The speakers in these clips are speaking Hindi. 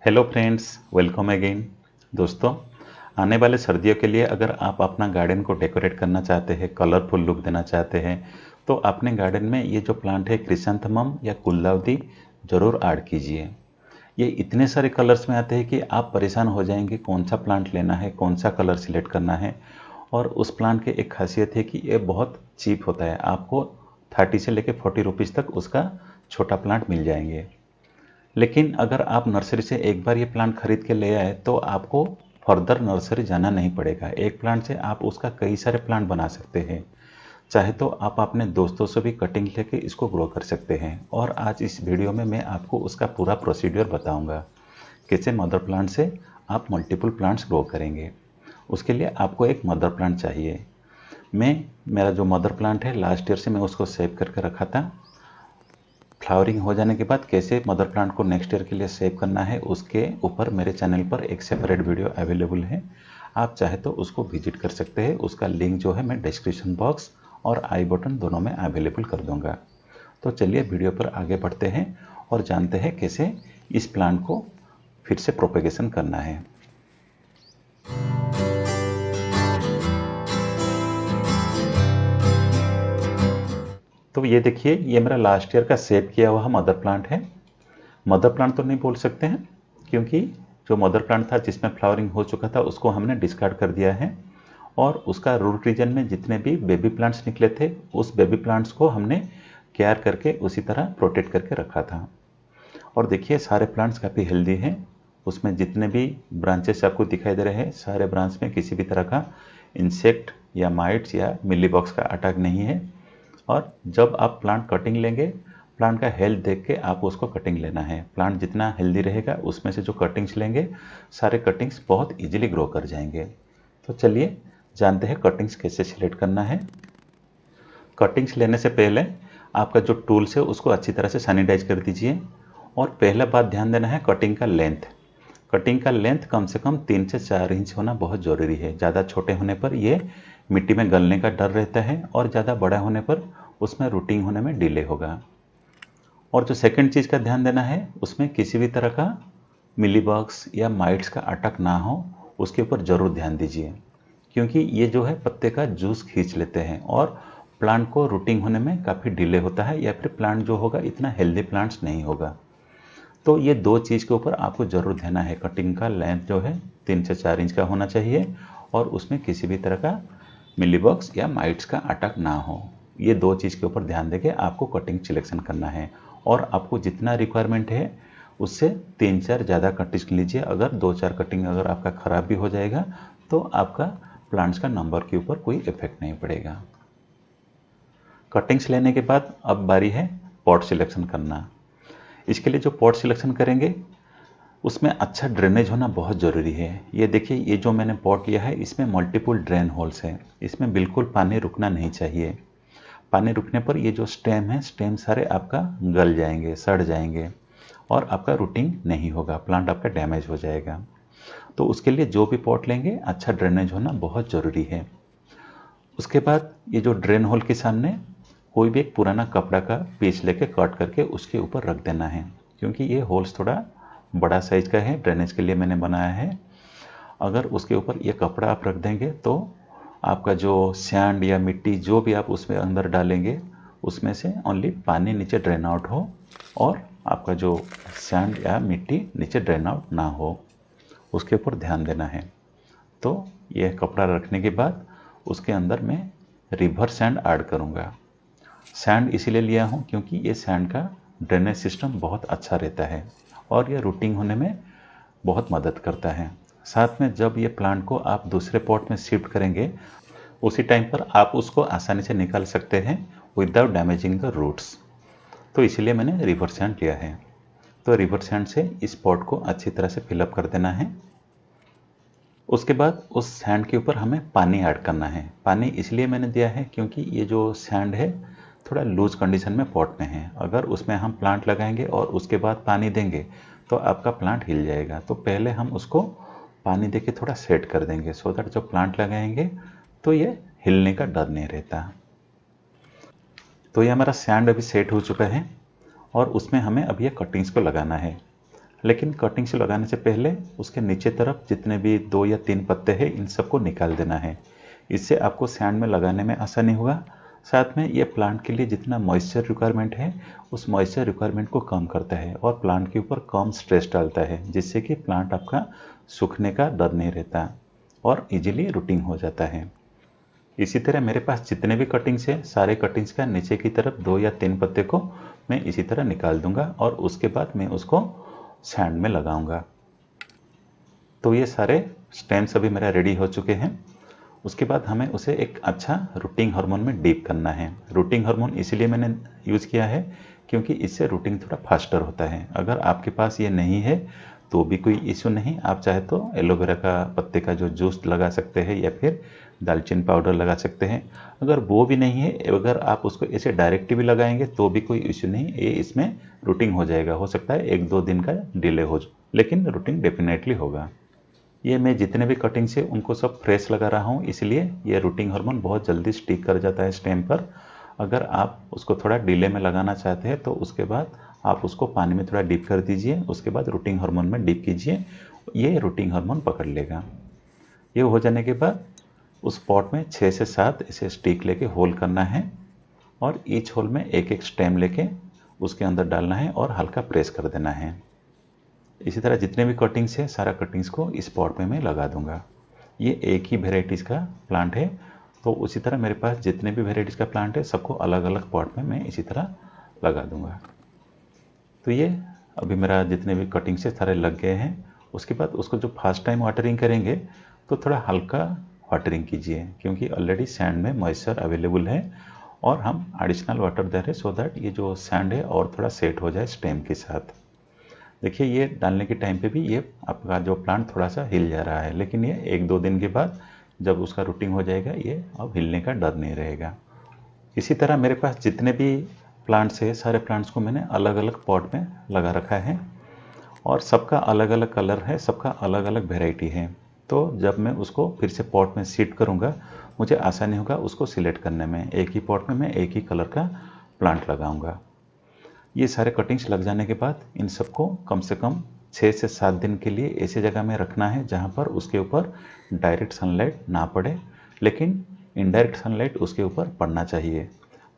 Hello friends, welcome again. दोस्तों, आने वाले सर्दियों के लिए अगर आप अपना गार्डन को डेकोरेट करना चाहते हैं, कलरफुल लुक देना चाहते हैं, तो अपने गार्डन में ये जो प्लांट है क्रिसैंथेमम या गुलदाउदी ज़रूर ऐड कीजिए। ये इतने सारे कलर्स में आते हैं कि आप परेशान हो जाएंगे कौन सा प्लांट लेना है, कौन सा कलर सिलेक्ट करना है। और उस प्लांट की एक खासियत है कि ये बहुत चीप होता है, आपको 30 से लेकर 40 रुपीज़ तक उसका छोटा प्लांट मिल जाएंगे। लेकिन अगर आप नर्सरी से एक बार ये प्लांट खरीद के ले आए तो आपको फर्दर नर्सरी जाना नहीं पड़ेगा। एक प्लांट से आप उसका कई सारे प्लांट बना सकते हैं। चाहे तो आप अपने दोस्तों से भी कटिंग लेके इसको ग्रो कर सकते हैं। और आज इस वीडियो में मैं आपको उसका पूरा प्रोसीड्यूर बताऊंगा, कैसे मदर प्लांट से आप मल्टीपल प्लांट्स ग्रो करेंगे। उसके लिए आपको एक मदर प्लांट चाहिए। मेरा जो मदर प्लांट है लास्ट ईयर से मैं उसको सेव करके रखा था। फ्लावरिंग हो जाने के बाद कैसे मदर प्लांट को नेक्स्ट ईयर के लिए सेव करना है, उसके ऊपर मेरे चैनल पर एक सेपरेट वीडियो अवेलेबल है। आप चाहे तो उसको विजिट कर सकते हैं। उसका लिंक जो है मैं डिस्क्रिप्शन बॉक्स और आई बटन दोनों में अवेलेबल कर दूंगा। तो चलिए वीडियो पर आगे बढ़ते हैं और जानते हैं कैसे इस प्लांट को फिर से प्रोपेगेशन करना है। तो ये देखिए, ये मेरा लास्ट ईयर का सेव किया हुआ मदर प्लांट है। मदर प्लांट तो नहीं बोल सकते हैं, क्योंकि जो मदर प्लांट था जिसमें फ्लावरिंग हो चुका था उसको हमने डिस्कार्ड कर दिया है। और उसका रूट रीजन में जितने भी बेबी प्लांट्स निकले थे, उस बेबी प्लांट्स को हमने केयर करके उसी तरह प्रोटेक्ट करके रखा था। और देखिए, सारे प्लांट्स काफ़ी हेल्दी हैं। उसमें जितने भी ब्रांचेस आपको दिखाई दे रहे हैं, सारे ब्रांच में किसी भी तरह का इंसेक्ट या माइट्स या मिलीबॉक्स का अटैक नहीं है। और जब आप प्लांट कटिंग लेंगे, प्लांट का हेल्थ देख के आप उसको कटिंग लेना है। प्लांट जितना हेल्दी रहेगा उसमें से जो कटिंग्स लेंगे, सारे कटिंग्स बहुत इजीली ग्रो कर जाएंगे। तो चलिए जानते हैं कटिंग्स कैसे सिलेक्ट करना है। कटिंग्स लेने से पहले आपका जो टूल्स है उसको अच्छी तरह से सैनिटाइज कर दीजिए। और पहला बात ध्यान देना है कटिंग का लेंथ। कटिंग का लेंथ कम से कम 3 से 4 इंच होना बहुत ज़रूरी है। ज़्यादा छोटे होने पर ये मिट्टी में गलने का डर रहता है और ज़्यादा बड़ा होने पर उसमें रूटिंग होने में डिले होगा। और जो सेकंड चीज़ का ध्यान देना है, उसमें किसी भी तरह का मिलीबग्स या माइट्स का अटैक ना हो, उसके ऊपर ज़रूर ध्यान दीजिए। क्योंकि ये जो है पत्ते का जूस खींच लेते हैं और प्लांट को रूटिंग होने में काफ़ी डिले होता है, या फिर प्लांट जो होगा इतना हेल्दी प्लांट्स नहीं होगा। तो ये दो चीज़ के ऊपर आपको ज़रूर ध्यान है। कटिंग का लेंथ जो है 3 से 4 इंच का होना चाहिए और उसमें किसी भी तरह का मिलीबग्स या माइट्स का अटैक ना हो। ये दो चीज़ के ऊपर ध्यान देके आपको कटिंग सिलेक्शन करना है। और आपको जितना रिक्वायरमेंट है उससे 3-4 ज़्यादा कटिंग लीजिए। अगर 2-4 कटिंग अगर आपका ख़राब भी हो जाएगा तो आपका प्लांट्स का नंबर के ऊपर कोई इफेक्ट नहीं पड़ेगा। कटिंग्स लेने के बाद अब बारी है पॉट सिलेक्शन करना। इसके लिए जो पॉट सिलेक्शन करेंगे उसमें अच्छा ड्रेनेज होना बहुत ज़रूरी है। ये देखिए, ये जो मैंने पॉट लिया है इसमें मल्टीपल ड्रेन होल्स हैं। इसमें बिल्कुल पानी रुकना नहीं चाहिए। पानी रुकने पर ये जो स्टेम है, स्टेम सारे आपका गल जाएंगे, सड़ जाएंगे और आपका रूटिंग नहीं होगा, प्लांट आपका डैमेज हो जाएगा। तो उसके लिए जो भी पॉट लेंगे अच्छा ड्रेनेज होना बहुत ज़रूरी है। उसके बाद ये जो ड्रेन होल के सामने कोई भी एक पुराना कपड़ा का पीस लेके कट करके उसके ऊपर रख देना है, क्योंकि ये होल्स थोड़ा बड़ा साइज का है, ड्रेनेज के लिए मैंने बनाया है। अगर उसके ऊपर ये कपड़ा आप रख देंगे तो आपका जो सैंड या मिट्टी जो भी आप उसमें अंदर डालेंगे, उसमें से ओनली पानी नीचे ड्रेन आउट हो और आपका जो सैंड या मिट्टी नीचे ड्रेन आउट ना हो, उसके ऊपर ध्यान देना है। तो यह कपड़ा रखने के बाद उसके अंदर मैं रिवर सैंड ऐड करूँगा। सैंड इसीलिए लिया हूँ क्योंकि ये सैंड का ड्रेनेज सिस्टम बहुत अच्छा रहता है और ये रूटिंग होने में बहुत मदद करता है। साथ में जब ये प्लांट को आप दूसरे पॉट में शिफ्ट करेंगे, उसी टाइम पर आप उसको आसानी से निकाल सकते हैं विदाउट डैमेजिंग द रूट्स। तो इसीलिए मैंने रिवर सैंड लिया है। तो रिवर सैंड से इस पॉट को अच्छी तरह से फिलअप कर देना है। उसके बाद उस सैंड के ऊपर हमें पानी ऐड करना है। पानी इसलिए मैंने दिया है क्योंकि ये जो सैंड है थोड़ा लूज कंडीशन में पॉट में है। अगर उसमें हम प्लांट लगाएंगे और उसके बाद पानी देंगे तो आपका प्लांट हिल जाएगा। तो पहले हम उसको पानी देके थोड़ा सेट कर देंगे, सो दैट जब प्लांट लगाएंगे तो ये हिलने का डर नहीं रहता। तो ये हमारा सैंड अभी सेट हो चुका है और उसमें हमें अब ये कटिंग्स को लगाना है। लेकिन कटिंग से लगाने से पहले उसके नीचे तरफ जितने भी 2 या 3 पत्ते हैं इन सबको निकाल देना है। इससे आपको सैंड में लगाने में आसानी होगा। साथ में ये प्लांट के लिए जितना मॉइस्चर रिक्वायरमेंट है उस मॉइस्चर रिक्वायरमेंट को कम करता है और प्लांट के ऊपर कम स्ट्रेस डालता है, जिससे कि प्लांट आपका सूखने का डर नहीं रहता और इजीली रूटिंग हो जाता है। इसी तरह मेरे पास जितने भी कटिंग्स हैं सारे कटिंग्स का नीचे की तरफ 2 या 3 पत्ते को मैं इसी तरह निकाल दूंगा और उसके बाद मैं उसको सैंड में लगाऊंगा। तो ये सारे स्टेम्स अभी मेरा रेडी हो चुके हैं। उसके बाद हमें उसे एक अच्छा रूटिंग हार्मोन में डीप करना है। रूटिंग हार्मोन इसलिए मैंने यूज़ किया है क्योंकि इससे रूटिंग थोड़ा फास्टर होता है। अगर आपके पास ये नहीं है तो भी कोई इशू नहीं, आप चाहे तो एलोवेरा का पत्ते का जो जूस लगा सकते हैं या फिर दालचीनी पाउडर लगा सकते हैं। अगर वो भी नहीं है, अगर आप उसको ऐसे डायरेक्ट भी लगाएंगे तो भी कोई इशू नहीं, ये इसमें रूटिंग हो जाएगा। हो सकता है 1-2 दिन का डिले हो, लेकिन रूटिंग डेफिनेटली होगा। ये मैं जितने भी कटिंग से उनको सब फ्रेश लगा रहा हूँ, इसलिए ये रूटिंग हार्मोन बहुत जल्दी स्टिक कर जाता है स्टेम पर। अगर आप उसको थोड़ा डिले में लगाना चाहते हैं तो उसके बाद आप उसको पानी में थोड़ा डिप कर दीजिए, उसके बाद रूटिंग हार्मोन में डिप कीजिए, ये रूटिंग हार्मोन पकड़ लेगा। ये हो जाने के बाद उस पॉट में 6 से 7 ऐसे स्टिक लेके होल करना है और ईच होल में एक एक स्टेम लेके उसके अंदर डालना है और हल्का प्रेस कर देना है। इसी तरह जितने भी कटिंग्स है सारा कटिंग्स को इस पॉट में मैं लगा दूंगा। ये एक ही वेराइटीज़ का प्लांट है, तो उसी तरह मेरे पास जितने भी वेराइटीज़ का प्लांट है सबको अलग अलग पॉट में मैं इसी तरह लगा दूंगा। तो ये अभी मेरा जितने भी कटिंग से सारे लग गए हैं। उसके बाद उसको जो फर्स्ट टाइम वाटरिंग करेंगे तो थोड़ा हल्का वाटरिंग कीजिए, क्योंकि ऑलरेडी सैंड में मॉइस्चर अवेलेबल है और हम एडिशनल वाटर दे रहे हैं सो दैट ये जो सैंड है और थोड़ा सेट हो जाए स्टेम के साथ। देखिए ये डालने के टाइम पे भी ये आपका जो प्लांट थोड़ा सा हिल जा रहा है, लेकिन ये 1-2 दिन के बाद जब उसका रूटिंग हो जाएगा ये अब हिलने का डर नहीं रहेगा। इसी तरह मेरे पास जितने भी प्लांट्स है सारे प्लांट्स को मैंने अलग अलग पॉट में लगा रखा है और सबका अलग अलग कलर है, सबका अलग अलग वेराइटी है। तो जब मैं उसको फिर से पॉट में सीट करूँगा मुझे आसानी होगा उसको सिलेक्ट करने में। एक ही पॉट में मैं एक ही कलर का प्लांट लगाऊंगा। ये सारे कटिंग्स लग जाने के बाद इन सबको कम से कम 6 से 7 दिन के लिए ऐसी जगह में रखना है जहाँ पर उसके ऊपर डायरेक्ट सनलाइट ना पड़े, लेकिन इनडायरेक्ट सनलाइट उसके ऊपर पड़ना चाहिए।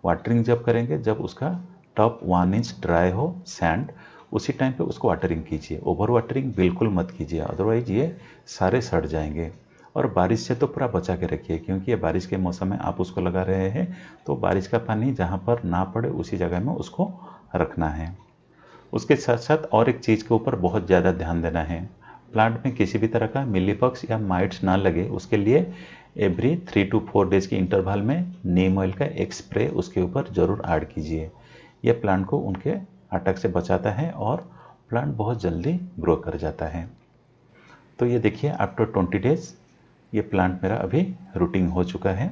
वाटरिंग जब करेंगे जब उसका टॉप 1 इंच ड्राई हो सैंड, उसी टाइम पे उसको वाटरिंग कीजिए। ओवर वाटरिंग बिल्कुल मत कीजिए, अदरवाइज ये सारे सड़ जाएंगे। और बारिश से तो पूरा बचा के रखिए, क्योंकि ये बारिश के मौसम में आप उसको लगा रहे हैं तो बारिश का पानी जहाँ पर ना पड़े उसी जगह में उसको रखना है। उसके साथ साथ और एक चीज़ के ऊपर बहुत ज़्यादा ध्यान देना है, प्लांट में किसी भी तरह का मिलीबग्स या माइट्स ना लगे उसके लिए एवरी 3 to 4 डेज के इंटरवल में नीम ऑयल का एक स्प्रे उसके ऊपर ज़रूर ऐड कीजिए। यह प्लांट को उनके अटैक से बचाता है और प्लांट बहुत जल्दी ग्रो कर जाता है। तो ये देखिए आफ्टर 20 डेज ये प्लांट मेरा अभी रूटिंग हो चुका है।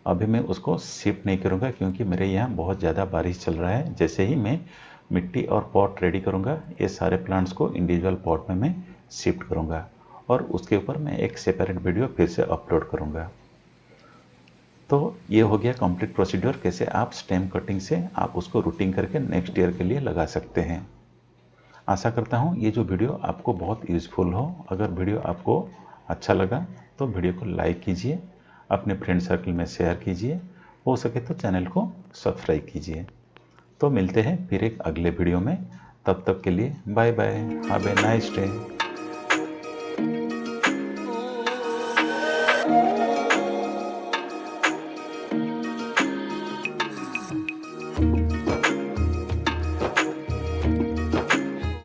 अभी मैं उसको शिफ्ट नहीं करूँगा क्योंकि मेरे यहाँ बहुत ज़्यादा बारिश चल रहा है। जैसे ही मैं मिट्टी और पॉट रेडी करूँगा ये सारे प्लांट्स को इंडिविजुअल पॉट में मैं शिफ्ट करूँगा और उसके ऊपर मैं एक सेपरेट वीडियो फिर से अपलोड करूँगा। तो ये हो गया कंप्लीट प्रोसीड्योर, कैसे आप स्टेम कटिंग से आप उसको रूटिंग करके नेक्स्ट ईयर के लिए लगा सकते हैं। आशा करता हूँ ये जो वीडियो आपको बहुत यूज़फुल हो। अगर वीडियो आपको अच्छा लगा तो वीडियो को लाइक कीजिए, अपने फ्रेंड सर्कल में शेयर कीजिए, हो सके तो चैनल को सब्सक्राइब कीजिए। तो मिलते हैं फिर एक अगले वीडियो में, तब तक के लिए bye bye, have a nice day.